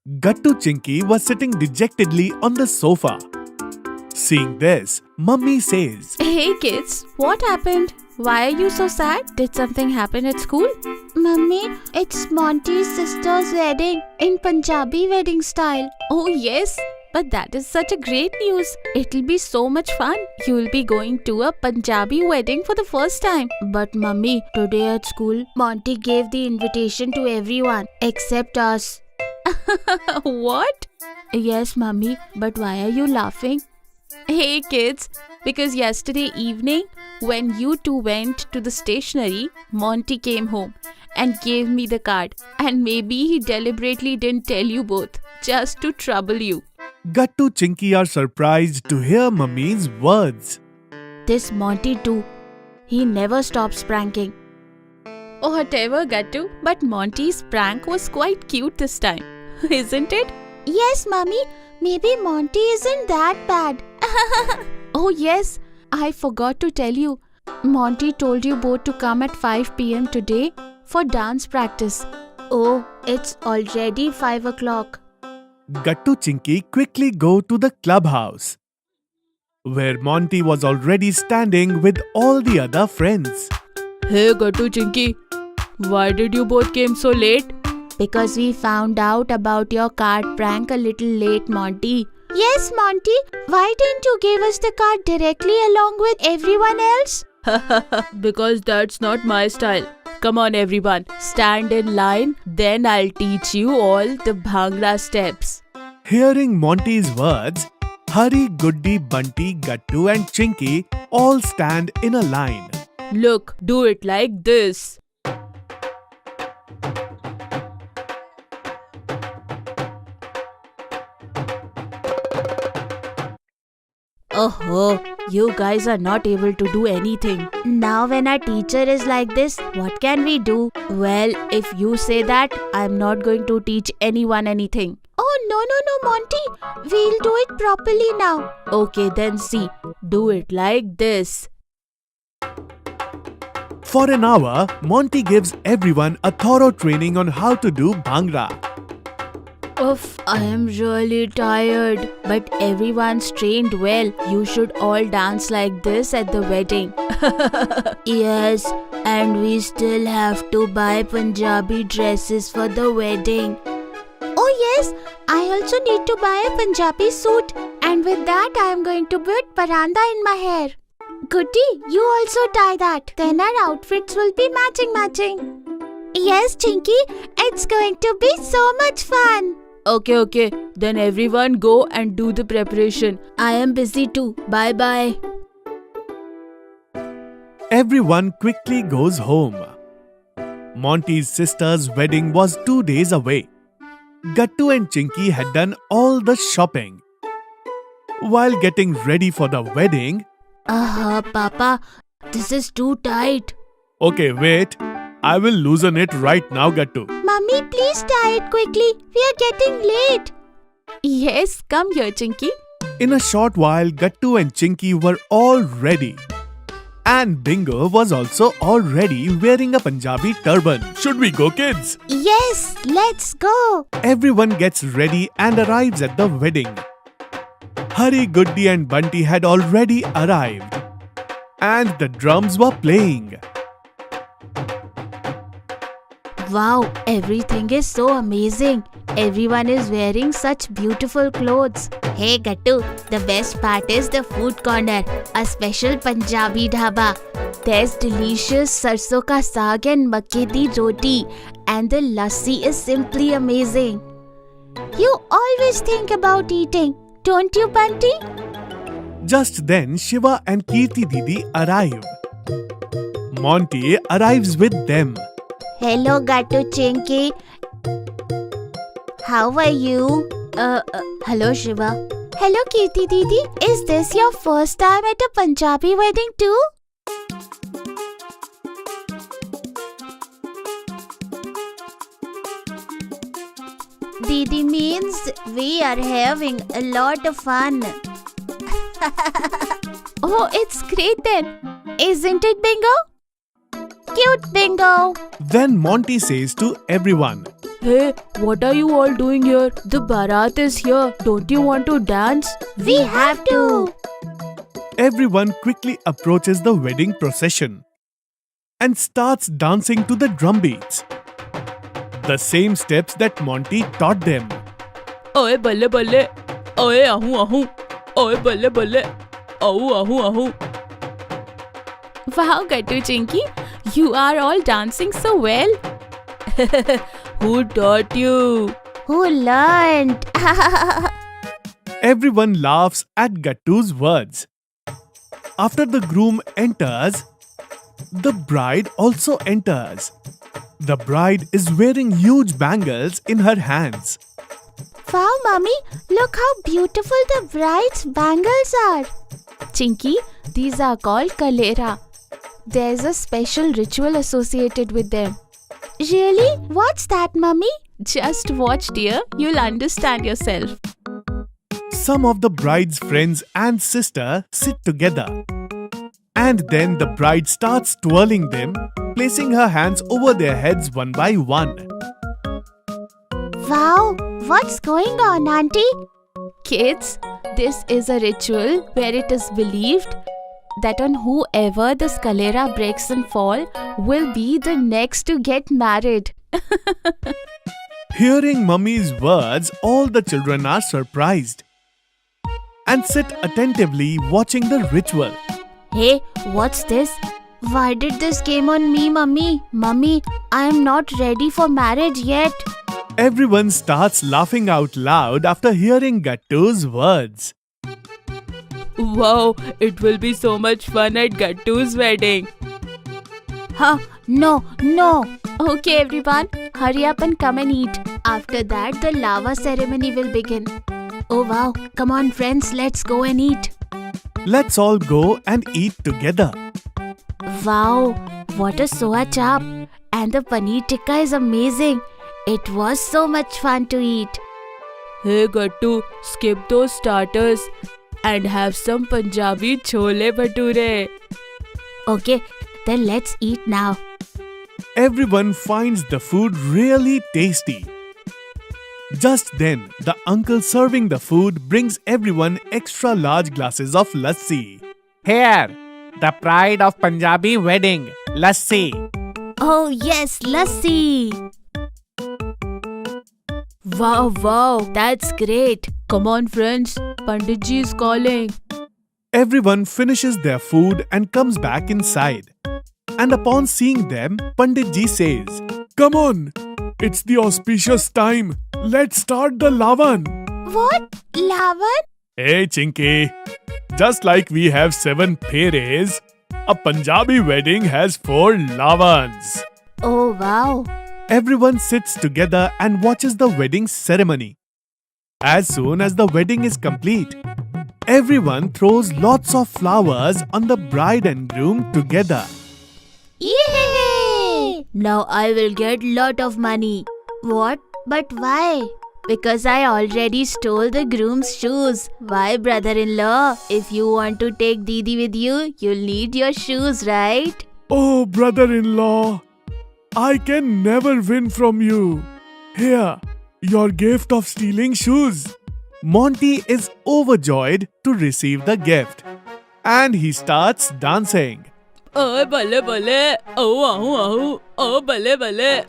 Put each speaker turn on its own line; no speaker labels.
Gattu Chinky was sitting dejectedly on the sofa. Seeing this, Mummy says,
Hey kids, what happened? Why are you so sad? Did something happen at school?
Mummy, it's Monty's sister's wedding in Punjabi wedding style.
Oh yes, but that is such a great news. It'll be so much fun. You'll be going to a Punjabi wedding for the first time.
But Mummy, today at school, Monty gave the invitation to everyone except us.
What?
Yes, Mummy, but why are you laughing?
Hey kids, because yesterday evening when you two went to the stationery, Monty came home and gave me the card. And maybe he deliberately didn't tell you both, just to trouble you.
Gattu Chinky are surprised to hear Mummy's words.
This Monty too. He never stops pranking.
Whatever, Gattu, but Monty's prank was quite cute this time, isn't it?
Yes, Mummy. Maybe Monty isn't that bad.
Oh yes, I forgot to tell you.
Monty told you both to come at 5 p.m. today for dance practice. Oh, it's already 5 o'clock.
Gattu Chinky quickly go to the clubhouse, where Monty was already standing with all the other friends.
Hey Gattu Chinky, why did you both came so late?
Because we found out about your card prank a little late, Monty. Yes, Monty. Why didn't you give us the card directly along with everyone else?
Because that's not my style. Come on everyone, stand in line, then I'll teach you all the Bhangra steps.
Hearing Monty's words, Hari, Guddi, Bunty, Gattu and Chinky all stand in a line.
Look, do it like this.
Oh, you guys are not able to do anything. Now when our teacher is like this, what can we do? Well, if you say that, I'm not going to teach anyone anything. Oh, no, Monty. We'll do it properly now.
Okay, then see. Do it like this.
For an hour, Monty gives everyone a thorough training on how to do Bhangra.
Oof, I am really tired. But everyone's trained well. You should all dance like this at the wedding. Yes, and we still have to buy Punjabi dresses for the wedding. Oh yes, I also need to buy a Punjabi suit. And with that, I am going to put paranda in my hair. Goody, you also tie that. Then our outfits will be matching. Yes, Chinky, it's going to be so much fun.
Okay, then everyone go and do the preparation.
I am busy too. Bye.
Everyone quickly goes home. Monty's sister's wedding was 2 days away. Gattu and Chinky had done all the shopping. While getting ready for the wedding,
Papa, this is too tight.
Okay, wait. I will loosen it right now, Gattu.
Mummy, please tie it quickly. We are getting late.
Yes, come here, Chinky.
In a short while, Gattu and Chinky were all ready. And Bingo was also already wearing a Punjabi turban. Should we go, kids?
Yes, let's go.
Everyone gets ready and arrives at the wedding. Hari, Guddi and Bunty had already arrived. And the drums were playing.
Wow, everything is so amazing. Everyone is wearing such beautiful clothes. Hey Gattu, the best part is the food corner, a special Punjabi dhaba. There's delicious sarson ka saag and makke di roti, and the lassi is simply amazing. You always think about eating, don't you, Bunty?
Just then, Shiva and Kirti Didi arrive. Monty arrives with them.
Hello, Gattu Chinky. How are you? Hello, Shiva. Hello, Kirti Didi. Is this your first time at a Punjabi wedding too? Didi means we are having a lot of fun.
Oh, it's great then. Isn't it, Bingo?
Cute Bingo.
Then Monty says to everyone,
Hey, what are you all doing here? The Bharat is here. Don't you want to dance?
We have to.
Everyone quickly approaches the wedding procession and starts dancing to the drum beats. The same steps that Monty taught them.
Oye balle balle. Oye ahu ahu. Oye balle balle. Ahu ahu ahu.
Wow, Gattu Chinky, you are all dancing so well.
Who taught you?
Who learned?
Everyone laughs at Gattu's words. After the groom enters, the bride also enters. The bride is wearing huge bangles in her hands.
Wow, Mummy, look how beautiful the bride's bangles are. Chinky, these are called kalera. There's a special ritual associated with them. Really? What's that, Mummy? Just watch, dear. You'll understand yourself.
Some of the bride's friends and sister sit together. And then the bride starts twirling them, placing her hands over their heads one by one.
Wow, what's going on, Auntie? Kids, this is a ritual where it is believed that on whoever the scalera breaks and fall will be the next to get married.
Hearing Mummy's words, all the children are surprised and sit attentively watching the ritual.
Hey, what's this?
Why did this came on me, Mummy? Mummy, I am not ready for marriage yet.
Everyone starts laughing out loud after hearing Gattu's words.
Wow, it will be so much fun at Gattu's wedding.
Huh? No. Okay, everyone, hurry up and come and eat. After that, the lava ceremony will begin. Oh wow, come on friends, let's go and eat.
Let's all go and eat together.
Wow, what a soya chap. And the paneer tikka is amazing. It was so much fun to eat.
Hey Gattu, skip those starters and have some Punjabi chole bhature.
Okay, then let's eat now.
Everyone finds the food really tasty. Just then, the uncle serving the food brings everyone extra large glasses of lassi.
Here, the pride of Punjabi wedding, lassi.
Oh yes, lassi.
Wow, that's great. Come on friends, Panditji is calling.
Everyone finishes their food and comes back inside. And upon seeing them, Panditji says, "Come on, it's the auspicious time. Let's start the Lavan."
What? Lavan?
Hey Chinky, just like we have 7 pheres, a Punjabi wedding has 4 Lavans.
Oh wow.
Everyone sits together and watches the wedding ceremony. As soon as the wedding is complete, everyone throws lots of flowers on the bride and groom together.
Yay!
Now I will get lot of money.
What? But why?
Because I already stole the groom's shoes. Why, brother-in-law? If you want to take Didi with you, you'll need your shoes, right?
Oh, brother-in-law, I can never win from you. Here, your gift of stealing shoes. Monty is overjoyed to receive the gift. And he starts dancing.
Oh, balle balle. Oh, ahu ahu. Oh, balle balle.